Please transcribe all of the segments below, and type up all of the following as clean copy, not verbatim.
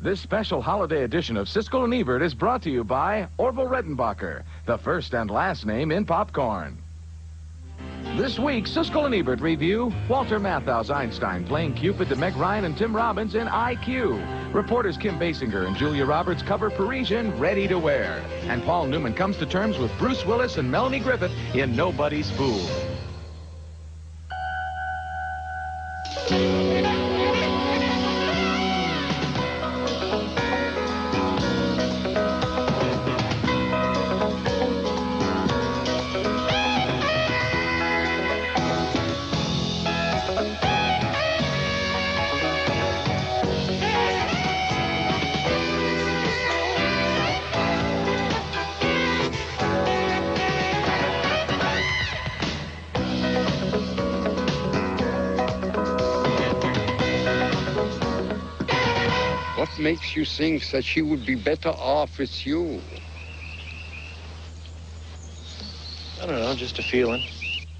This special holiday edition of Siskel and Ebert is brought to you by Orville Redenbacher, the first and last name in popcorn. This week, Siskel and Ebert review Walter Matthau's Einstein playing Cupid to Meg Ryan and Tim Robbins in IQ. Reporters Kim Basinger and Julia Roberts cover Parisian Ready to Wear. And Paul Newman comes to terms with Bruce Willis and Melanie Griffith in Nobody's Fool. What makes you think that she would be better off with you? I don't know, just a feeling.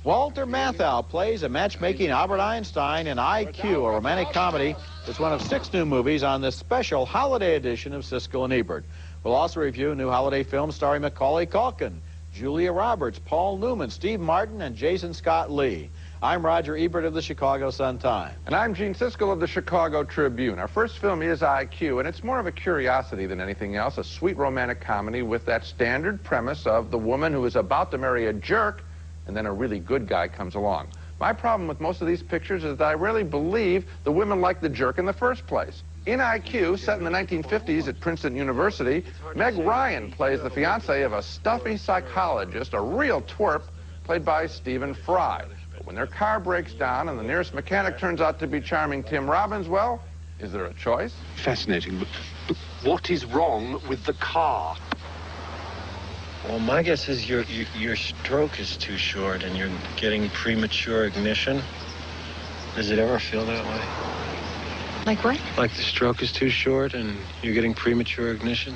Walter Matthau plays a matchmaking Albert Einstein in IQ, a romantic comedy. It's one of 6 new movies on this special holiday edition of Siskel and Ebert. We'll also review new holiday films starring Macaulay Culkin, Julia Roberts, Paul Newman, Steve Martin, and Jason Scott Lee. I'm Roger Ebert of the Chicago Sun-Times. And I'm Gene Siskel of the Chicago Tribune. Our first film is IQ, and it's more of a curiosity than anything else, a sweet romantic comedy with that standard premise of the woman who is about to marry a jerk, and then a really good guy comes along. My problem with most of these pictures is that I really believe the women like the jerk in the first place. In IQ, set in the 1950s at Princeton University, Meg Ryan plays the fiancée of a stuffy psychologist, a real twerp, played by Stephen Fry. But when their car breaks down and the nearest mechanic turns out to be charming Tim Robbins, well, is there a choice? Fascinating, but what is wrong with the car? Well, my guess is your stroke is too short and you're getting premature ignition. Does it ever feel that way? Like what? Like the stroke is too short and you're getting premature ignition?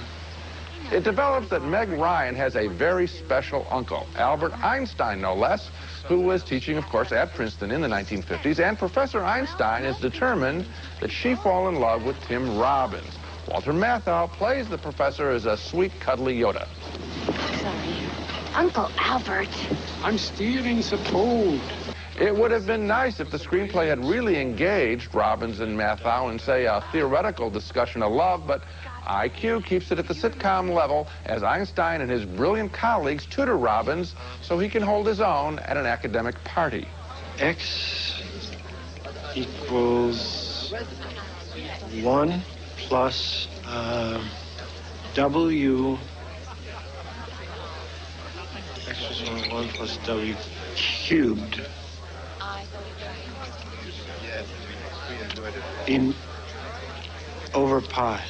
It develops that Meg Ryan has a very special uncle, Albert Einstein, no less, who was teaching, of course, at Princeton in the 1950s, and Professor Einstein is determined that she fall in love with Tim Robbins. Walter Matthau plays the professor as a sweet, cuddly Yoda. Sorry. Uncle Albert. I'm steering the boat. It would have been nice if the screenplay had really engaged Robbins and Matthau in, say, a theoretical discussion of love, but IQ keeps it at the sitcom level as Einstein and his brilliant colleagues tutor Robbins so he can hold his own at an academic party. X equals 1 plus W. X equals 1 plus W cubed. In over pi.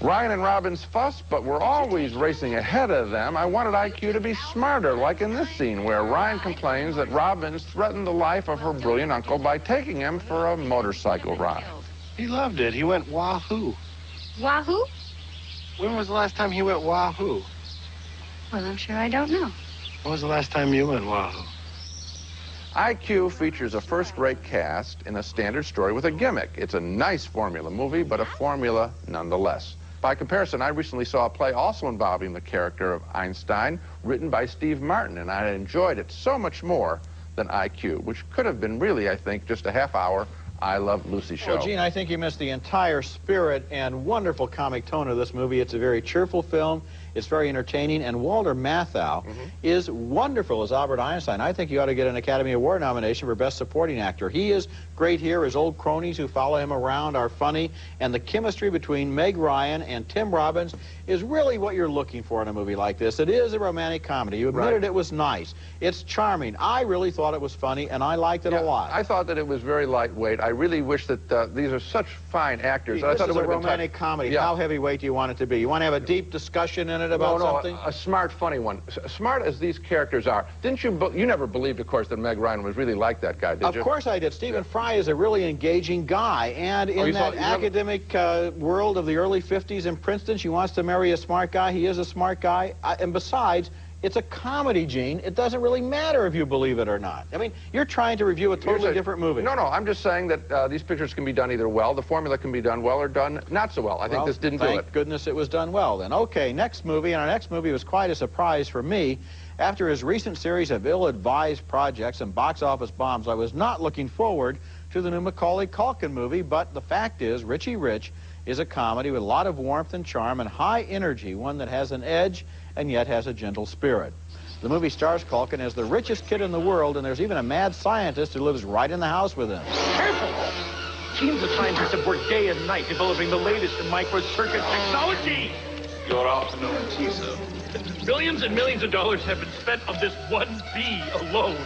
Ryan and Robbins fuss, but we're always racing ahead of them. I wanted IQ to be smarter, like in this scene where Ryan complains that Robbins threatened the life of her brilliant uncle by taking him for a motorcycle ride. He loved it. He went wahoo. Wahoo? When was the last time he went wahoo? Well, I'm sure I don't know. When was the last time you went wahoo? IQ features a first-rate cast in a standard story with a gimmick. It's a nice formula movie, but a formula nonetheless. By comparison, I recently saw a play also involving the character of Einstein, written by Steve Martin, and I enjoyed it so much more than IQ, which could have been really, I think, just a half-hour I Love Lucy show. Well, Gene, I think you missed the entire spirit and wonderful comic tone of this movie. It's a very cheerful film. It's very entertaining, and Walter Matthau is wonderful as Albert Einstein. I think he ought to get an Academy Award nomination for Best Supporting Actor. He is great here. His old cronies who follow him around are funny, and the chemistry between Meg Ryan and Tim Robbins is really what you're looking for in a movie like this. It is a romantic comedy. You admitted it was nice. It's charming. I really thought it was funny, and I liked it a lot. I thought that it was very lightweight. I really wish that these are such fine actors. This is a romantic comedy. Yeah. How heavyweight do you want it to be? You want to have a deep discussion in it about something? A smart, funny one. Smart as these characters are, didn't you? You never believed, of course, that Meg Ryan was really like that guy, did you? Of course I did. Stephen Fry is a really engaging guy, and in that academic world of the early 50s in Princeton, she wants to marry a smart guy. He is a smart guy, and besides, It's a comedy, Gene. It doesn't really matter if you believe it or not. I mean, you're trying to review a totally different movie. No, I'm just saying that these pictures can be done either well, the formula can be done well, or done not so well. I think this didn't do it. Thank goodness it was done well, then. Okay, next movie, and our next movie was quite a surprise for me. After his recent series of ill-advised projects and box office bombs, I was not looking forward to the new Macaulay Culkin movie, but the fact is, Richie Rich is a comedy with a lot of warmth and charm and high energy, one that has an edge and yet has a gentle spirit. The movie stars Culkin as the richest kid in the world, and there's even a mad scientist who lives right in the house with him. Careful! Teams of scientists have worked day and night developing the latest in microcircuit technology. Your afternoon tea, sir. Millions and millions of dollars have been spent on this one bee alone.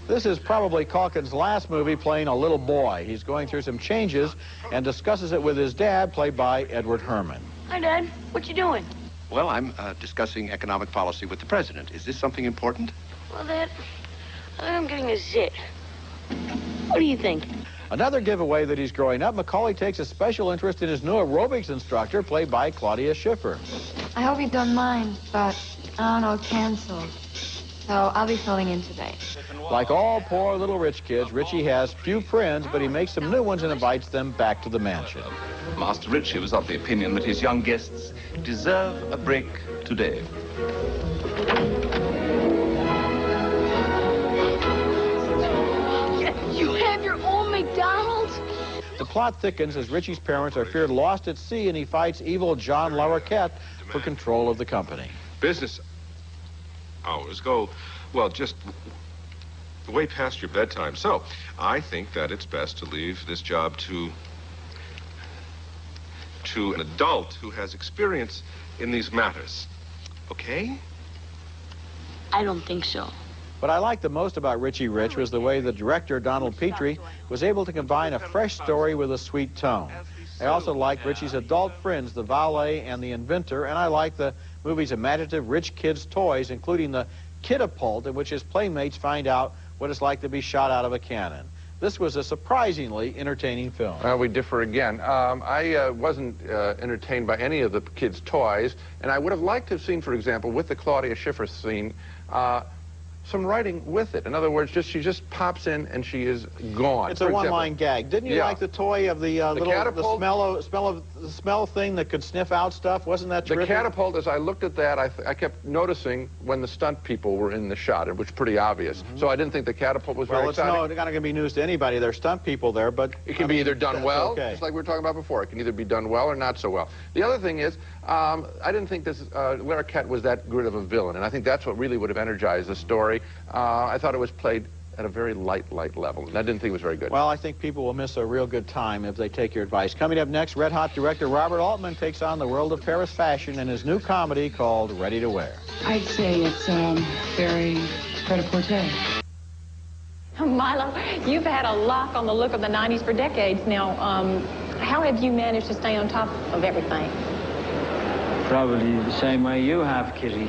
This is probably Culkin's last movie playing a little boy. He's going through some changes and discusses it with his dad, played by Edward Herrmann. Hi, Dad. What you doing? Well, I'm discussing economic policy with the president. Is this something important? Well, Dad, I think I'm getting a zit. What do you think? Another giveaway that he's growing up, Macaulay takes a special interest in his new aerobics instructor, played by Claudia Schiffer. I hope you don't mind, but I don't know, canceled. So I'll be filling in today. Like all poor little rich kids, Richie has few friends, but he makes some new ones and invites them back to the mansion. Master Ritchie was of the opinion that his young guests deserve a break today. You have your own McDonald's? The plot thickens as Richie's parents are feared lost at sea, and he fights evil John Larroquette for control of the company. Business hours go, well, just way past your bedtime. So I think that it's best to leave this job to an adult who has experience in these matters. Okay? I don't think so. What I liked the most about Richie Rich was the way the director, Donald Petrie, was able to combine a fresh story with a sweet tone. I also liked Richie's adult friends, the valet and the inventor, and I liked the movie's imaginative rich kids' toys, including the Kidapult, in which his playmates find out what it's like to be shot out of a cannon. This was a surprisingly entertaining film. We differ again. I wasn't entertained by any of the kids' toys, and I would have liked to have seen, for example, with the Claudia Schiffer scene, some writing with it. In other words, she just pops in and she is gone. It's a one-line gag. Didn't you like the toy of the smell thing that could sniff out stuff? Wasn't that terrific? The catapult, as I looked at that, I kept noticing when the stunt people were in the shot. It was pretty obvious. So I didn't think the catapult was very exciting. Well, it's not going to be news to anybody. There's stunt people there, but it can be either done well, just like we were talking about before. It can either be done well or not so well. The other thing is, I didn't think this Larroquette was that good of a villain, and I think that's what really would have energized the story. I thought it was played at a very light level, and I didn't think it was very good. Well, I think people will miss a real good time if they take your advice. Coming up next, Red Hot director Robert Altman takes on the world of Paris fashion in his new comedy called Ready to Wear. I'd say it's very pret-a-porter. Milo, you've had a lock on the look of the 90s for decades now. How have you managed to stay on top of everything? Probably the same way you have, Kitty.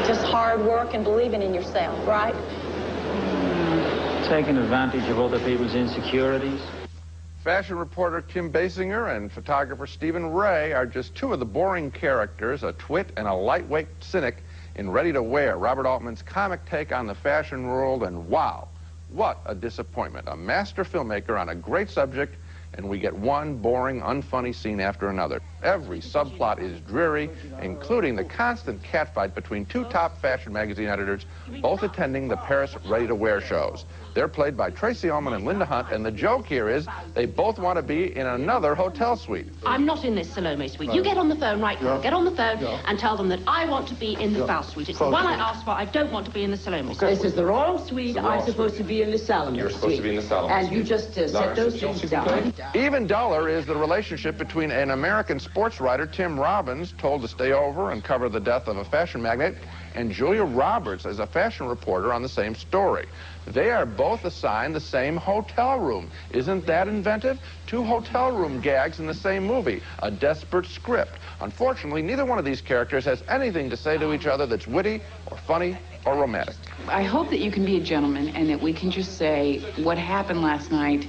Just hard work and believing in yourself, right? Taking advantage of other people's insecurities. Fashion reporter Kim Basinger and photographer Stephen Ray are just two of the boring characters, a twit and a lightweight cynic, in Ready to Wear, Robert Altman's comic take on the fashion world, and wow, what a disappointment. A master filmmaker on a great subject, and we get one boring, unfunny scene after another. Every subplot is dreary, including the constant catfight between two top fashion magazine editors, both attending the Paris Ready to Wear shows. They're played by Tracy Ullman and Linda Hunt, and the joke here is they both want to be in another hotel suite. I'm not in this Salome suite. You get on the phone right now. Get on the phone and tell them that I want to be in the Faust suite. It's the one I asked for. I don't want to be in the Salome suite. This is the Royal Suite. I'm supposed to be in the Salome suite. You're supposed to be in the Salome suite. suite. And you just set those things down. Even duller is the relationship between an American sports writer, Tim Robbins, told to stay over and cover the death of a fashion magnate, and Julia Roberts as a fashion reporter on the same story. They are both assigned the same hotel room. Isn't that inventive? Two hotel room gags in the same movie. A desperate script. Unfortunately, neither one of these characters has anything to say to each other that's witty or funny or romantic. I hope that you can be a gentleman and that we can just say what happened last night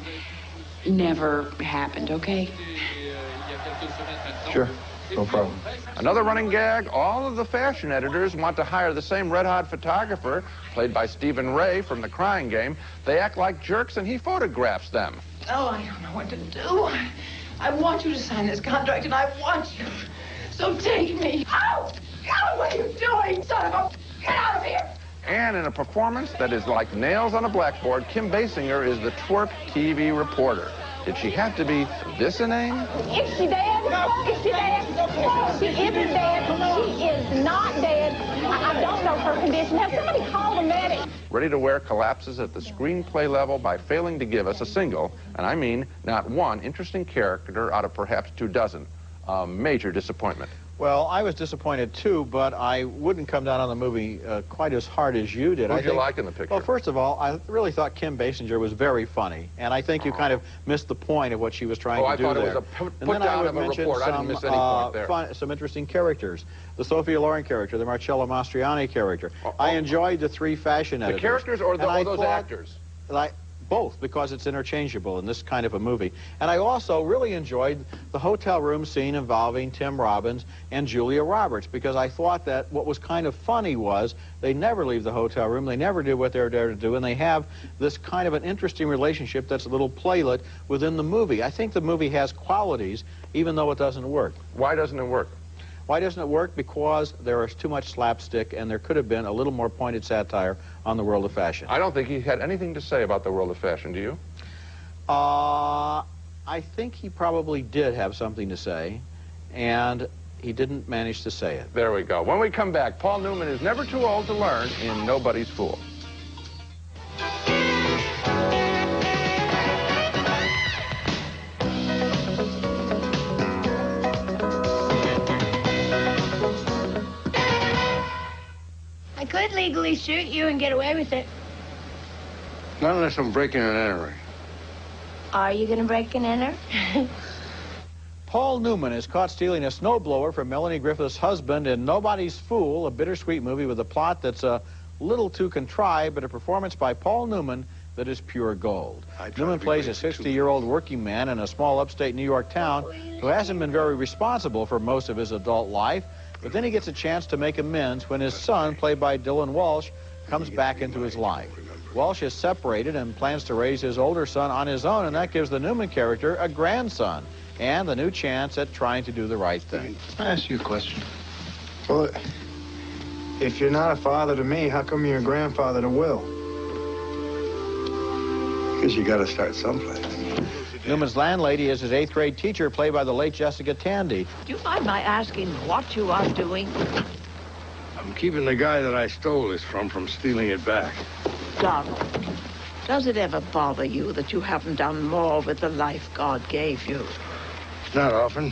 never happened, okay? Sure, no problem. Another running gag, all of the fashion editors want to hire the same red-hot photographer, played by Stephen Ray from The Crying Game. They act like jerks and he photographs them. Oh, I don't know what to do. I want you to sign this contract, and I want you. So take me. Ow! Ow, what are you doing, son of a... Get out of here! And in a performance that is like nails on a blackboard, Kim Basinger is the twerp TV reporter. Did she have to be this inane? Is she dead? Is she dead? She isn't dead. She is not dead. I don't know her condition. Have somebody call the medic. Ready to Wear collapses at the screenplay level by failing to give us a single, and I mean not one, interesting character out of perhaps 24. A major disappointment. Well, I was disappointed too, but I wouldn't come down on the movie quite as hard as you did. Who did you like in the picture? Well, first of all, I really thought Kim Basinger was very funny, and I think you kind of missed the point of what she was trying to do there. I thought it was a put down of a report. I didn't miss any point there. Some interesting characters. The Sophia Loren character, the Marcello Mastroianni character. I enjoyed the three fashion editors. The characters or those actors? Both, because it's interchangeable in this kind of a movie. And I also really enjoyed the hotel room scene involving Tim Robbins and Julia Roberts, because I thought that what was kind of funny was they never leave the hotel room, they never do what they're there to do, and they have this kind of an interesting relationship that's a little playlet within the movie. I think the movie has qualities, even though it doesn't work. Why doesn't it work? Why doesn't it work? Because there is too much slapstick, and there could have been a little more pointed satire on the world of fashion. I don't think he had anything to say about the world of fashion, do you? I think he probably did have something to say, and he didn't manage to say it. There we go. When we come back, Paul Newman is never too old to learn in Nobody's Fool. I could legally shoot you and get away with it. Not unless I'm breaking and entering. Are you going to break and enter? Paul Newman is caught stealing a snowblower from Melanie Griffith's husband in Nobody's Fool, a bittersweet movie with a plot that's a little too contrived, but a performance by Paul Newman that is pure gold. Newman plays a 60-year-old working man in a small upstate New York town who hasn't been very responsible for most of his adult life, but then he gets a chance to make amends when his son, played by Dylan Walsh, comes back into his life. Walsh is separated and plans to raise his older son on his own, and that gives the Newman character a grandson and the new chance at trying to do the right thing. Can I ask you a question? Well, if you're not a father to me, how come you're a grandfather to Will? Because you got to start someplace. Newman's landlady is his 8th grade teacher, played by the late Jessica Tandy. Do you mind my asking what you are doing? I'm keeping the guy that I stole this from stealing it back. Donald, does it ever bother you that you haven't done more with the life God gave you? Not often.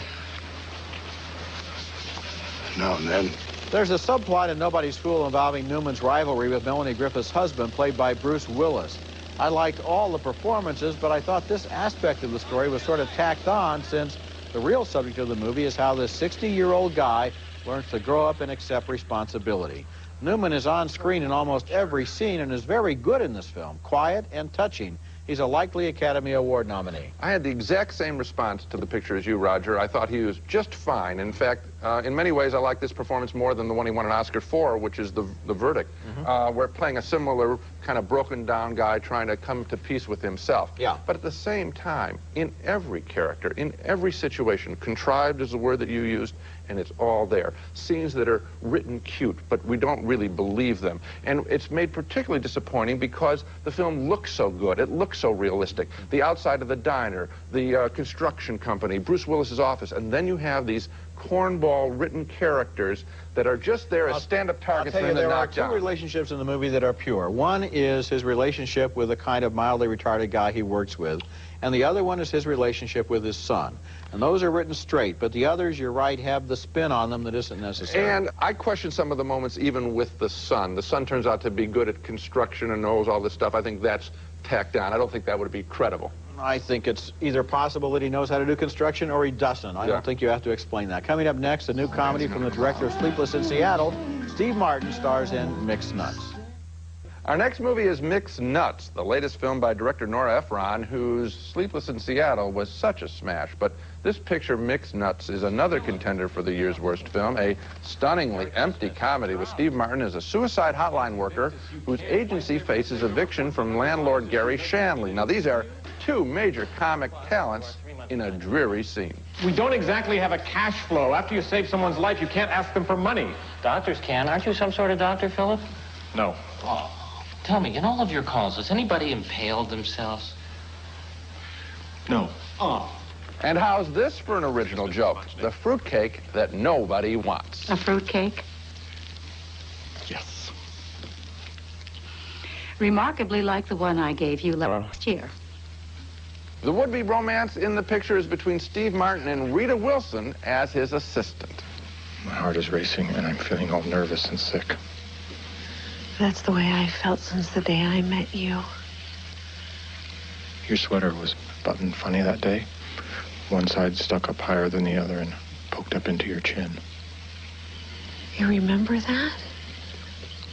Now and then. There's a subplot in Nobody's Fool involving Newman's rivalry with Melanie Griffith's husband, played by Bruce Willis. I liked all the performances, but I thought this aspect of the story was sort of tacked on, since the real subject of the movie is how this 60-year-old guy learns to grow up and accept responsibility. Newman is on screen in almost every scene and is very good in this film, quiet and touching. He's a likely Academy Award nominee. I had the exact same response to the picture as you, Roger. I thought he was just fine. In fact, in many ways, I like this performance more than the one he won an Oscar for, which is The Verdict. We're playing a similar kind of broken-down guy trying to come to peace with himself. Yeah. But at the same time, in every character, in every situation, contrived is the word that you used, and it's all there. Scenes that are written cute, but we don't really believe them. And it's made particularly disappointing because the film looks so good. It looks so realistic. The outside of the diner, the construction company, Bruce Willis's office, and then you have these cornball written characters that are just there as stand-up targets for him to knock down. There are two relationships in the movie that are pure. One is his relationship with a kind of mildly retarded guy he works with, and the other one is his relationship with his son. And those are written straight, but the others, you're right, have the spin on them that isn't necessary. And I question some of the moments even with the son. The son turns out to be good at construction and knows all this stuff. I think that's tacked on. I don't think that would be credible. I think it's either possible that he knows how to do construction or he doesn't. I don't think you have to explain that. Coming up next, a new comedy from the director of Sleepless in Seattle. Steve Martin stars in Mixed Nuts. Our next movie is Mixed Nuts, the latest film by director Nora Ephron, whose Sleepless in Seattle was such a smash. But this picture, Mixed Nuts, is another contender for the year's worst film, a stunningly empty comedy with Steve Martin as a suicide hotline worker whose agency faces eviction from landlord Gary Shanley. Now, these are two major comic talents in a dreary scene. We don't exactly have a cash flow. After you save someone's life, you can't ask them for money. Doctors can. Aren't you some sort of doctor, Philip? No. Oh. Tell me, in all of your calls, has anybody impaled themselves? No. Oh. And how's this for an original joke? The fruitcake that nobody wants. A fruitcake? Yes. Remarkably like the one I gave you last year. The would-be romance in the picture is between Steve Martin and Rita Wilson as his assistant. My heart is racing, and I'm feeling all nervous and sick. That's the way I felt since the day I met you. Your sweater was buttoned funny that day. One side stuck up higher than the other and poked up into your chin. You remember that?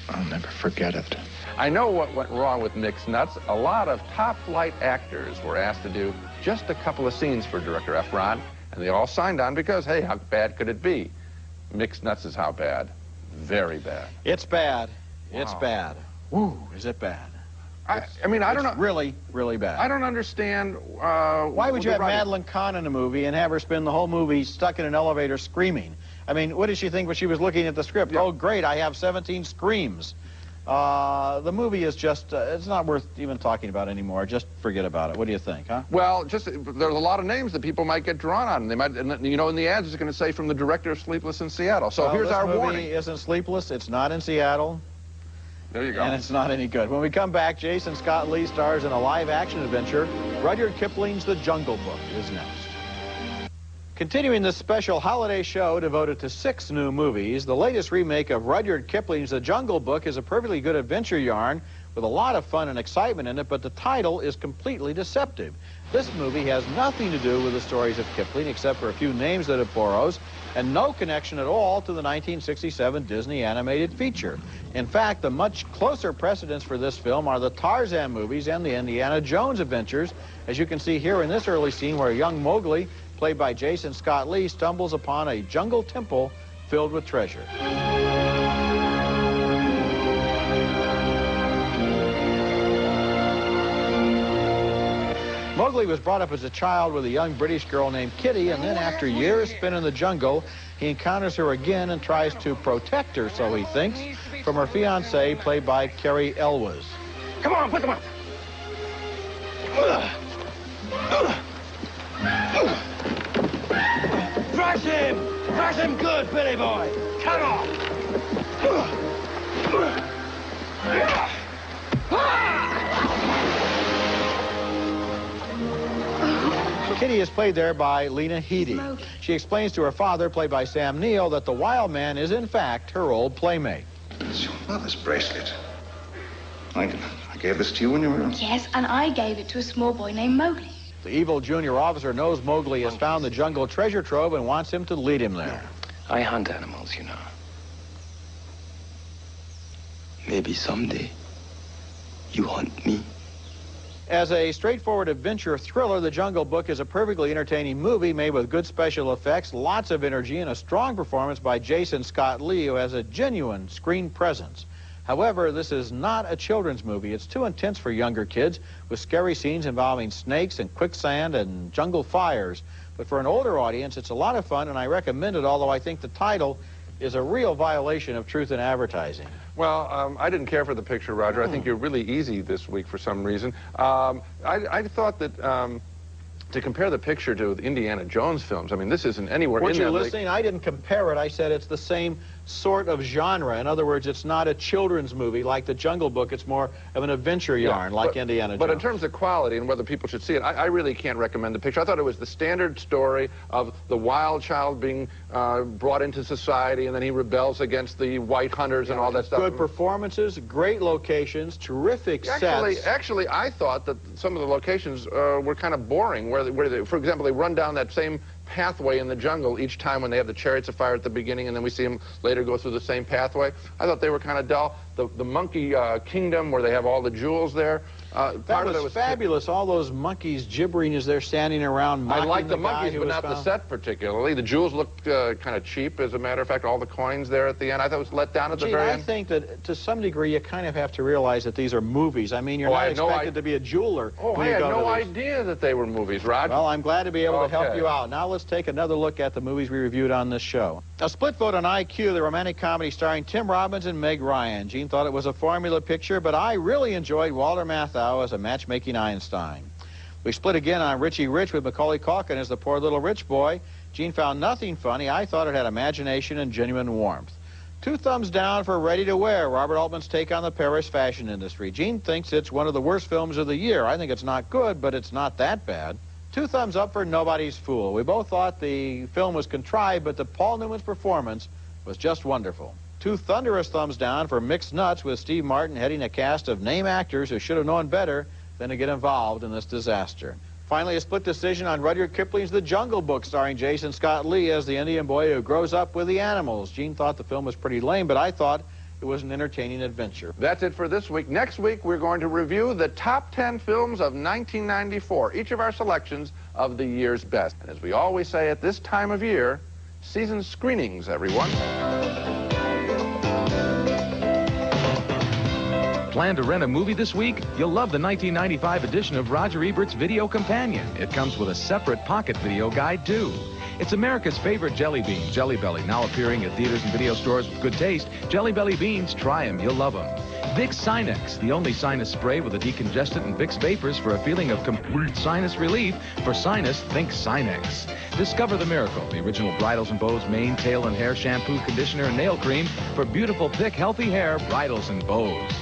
I'll never forget it. I know what went wrong with Mixed Nuts. A lot of top-flight actors were asked to do just a couple of scenes for director Ephron, and they all signed on because, hey, how bad could it be? Mixed Nuts is how bad? Very bad. It's bad. Wow. It's bad. Woo, is it bad? I mean, I don't know. Really, really bad. I don't understand. Why would you have Madeline Kahn in a movie and have her spend the whole movie stuck in an elevator screaming? I mean, what did she think when she was looking at the script? Yeah. Oh, great, I have 17 screams. The movie is just, it's not worth even talking about anymore. Just forget about it. What do you think, huh? Well, just, there's a lot of names that people might get drawn on. They might, and, you know, in the ads it's going to say from the director of Sleepless in Seattle. So here's our warning. This movie isn't Sleepless. It's not in Seattle. There you go. And it's not any good. When we come back, Jason Scott Lee stars in a live-action adventure. Rudyard Kipling's The Jungle Book is next. Continuing this special holiday show devoted to 6 new movies, the latest remake of Rudyard Kipling's The Jungle Book is a perfectly good adventure yarn with a lot of fun and excitement in it, but the title is completely deceptive. This movie has nothing to do with the stories of Kipling except for a few names that it borrows, and no connection at all to the 1967 Disney animated feature. In fact, the much closer precedents for this film are the Tarzan movies and the Indiana Jones adventures, as you can see here in this early scene where young Mowgli, played by Jason Scott Lee, stumbles upon a jungle temple filled with treasure. Mowgli was brought up as a child with a young British girl named Kitty, and then after years spent in the jungle, he encounters her again and tries to protect her, so he thinks, from her fiancé, played by Carrie Elwes. Come on, put them up. Thrash him! Thrash him good, Billy boy! Come on! Kitty is played there by Lena Headey. She explains to her father, played by Sam Neill, that the wild man is in fact her old playmate. It's your mother's bracelet. I gave this to you when you were... Yes, and I gave it to a small boy named Mowgli. The evil junior officer knows Mowgli has found the jungle treasure trove and wants him to lead him there. I hunt animals, you know. Maybe someday you hunt me. As a straightforward adventure thriller, The Jungle Book is a perfectly entertaining movie made with good special effects, lots of energy, and a strong performance by Jason Scott Lee, who has a genuine screen presence. However, this is not a children's movie. It's too intense for younger kids, with scary scenes involving snakes and quicksand and jungle fires. But for an older audience, it's a lot of fun, and I recommend it, although I think the title is a real violation of truth in advertising. Well, I didn't care for the picture, Roger. I think you're really easy this week for some reason. I thought that to compare the picture to the Indiana Jones films, I mean, this isn't anywhere in that. Weren't you listening? I didn't compare it. I said it's the same sort of genre. In other words, it's not a children's movie like The Jungle Book. It's more of an adventure yarn like Indiana Jones. But in terms of quality and whether people should see it, I really can't recommend the picture. I thought it was the standard story of the wild child being brought into society, and then he rebels against the white hunters and all that stuff. Good performances, great locations, terrific sets. Actually, I thought that some of the locations were kind of boring. for example, they run down that same pathway in the jungle each time when they have the chariots of fire at the beginning, and then we see them later go through the same pathway. I thought they were kind of dull. The monkey kingdom where they have all the jewels there. That was fabulous. All those monkeys gibbering as they're standing around mocking I like the guy monkeys, who but was not the found. set particularly. The jewels looked kind of cheap, as a matter of fact. All the coins there at the end, I thought it was let down at the very end. I think that to some degree you kind of have to realize that these are movies. I mean, you're not expected to be a jeweler. Oh, I had no idea that they were movies, Rod. Well, I'm glad to be able to help you out. Now let's take another look at the movies we reviewed on this show. A split vote on IQ, the romantic comedy starring Tim Robbins and Meg Ryan. Gene thought it was a formula picture, but I really enjoyed Walter Matthau as a matchmaking Einstein. We split again on Richie Rich with Macaulay Culkin as the poor little rich boy. Gene found nothing funny. I thought it had imagination and genuine warmth. 2 thumbs down for Ready to Wear, Robert Altman's take on the Paris fashion industry. Gene thinks it's one of the worst films of the year. I think it's not good, but it's not that bad. 2 thumbs up for Nobody's Fool. We both thought the film was contrived, but the Paul Newman's performance was just wonderful. 2 thunderous thumbs down for Mixed Nuts, with Steve Martin heading a cast of name actors who should have known better than to get involved in this disaster. Finally, a split decision on Rudyard Kipling's The Jungle Book, starring Jason Scott Lee as the Indian boy who grows up with the animals. Gene thought the film was pretty lame, but I thought it was an entertaining adventure. That's it for this week. Next week, we're going to review the top 10 films of 1994, each of our selections of the year's best. And as we always say at this time of year, season screenings, everyone. Plan to rent a movie this week? You'll love the 1995 edition of Roger Ebert's Video Companion. It comes with a separate pocket video guide, too. It's America's favorite jelly bean, Jelly Belly, now appearing at theaters and video stores with good taste. Jelly Belly beans, try them, you'll love them. Vicks Sinex, the only sinus spray with a decongestant and Vicks vapors for a feeling of complete sinus relief. For sinus, think Sinex. Discover the miracle, the original Bridals and Bows mane, tail, and hair shampoo, conditioner, and nail cream for beautiful, thick, healthy hair, bridles and bows.